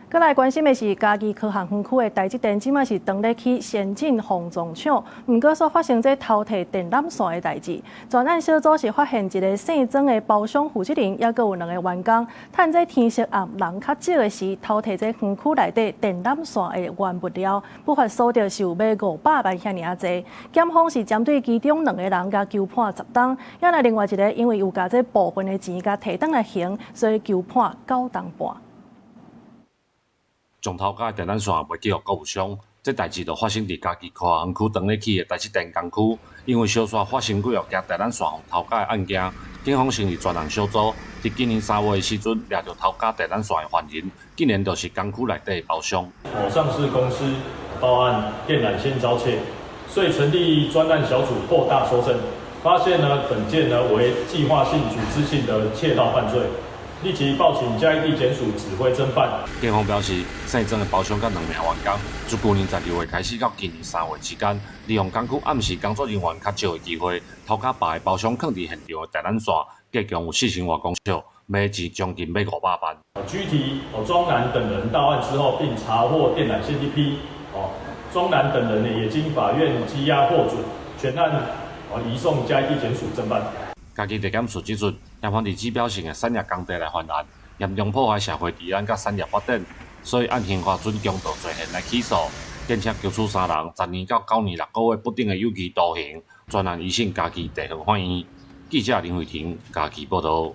再來關心的是嘉義科學園區的台積電，即馬是當咧去先進防撞廠，毋過所發生這偷摕電纜線的代誌。專案小組是發現一個姓曾的包廂負責人，還閣有2個員工，趁這天色暗、人較少的時，偷摕這園區內底電纜線的原物料，不法所得是有買500萬遐爾啊濟。檢方是針對其中2個人甲求判10檔，也來另外一個因為有甲這部分的錢甲摕轉來還，所以求判9檔半。將偷假的電纜線賣去予國有商，這代誌就發生佇嘉義科學園區當咧去的台積電工區，因為小刷發生幾件電纜線偷假的案件，警方成立專案小組，佇今年3月的時陣抓到偷假電纜線的犯人，竟然就是工區內底的包廂。某上市公司報案電纜線遭竊，所以成立專案小組擴大搜證，發現本件為計劃性、組織性的竊盜犯罪。立即報請嘉義地檢署指揮偵辦。警方表示，姓曾的包廂甲2名員工，自去年12月開始到今年3月之間，利用工區暗時工作人員較少的機會，偷假別的包廂囥佇現場的電纜線，計共有4千外公尺，買錢將近500萬。具體莊男等人到案之後，並查獲電纜線一批。莊男等人也經法院羈押獲准，全案移送嘉義地檢署偵辦。嘉義地檢署指出，嫌犯佇指標性的產業工地來犯案，嚴重破壞社會治安甲產業發展，所以按刑法準強度罪嫌來起訴，並且求處3人10年到9年6個月不等的有期徒刑。專案移送嘉義地方法院。記者林慧婷，嘉義報道。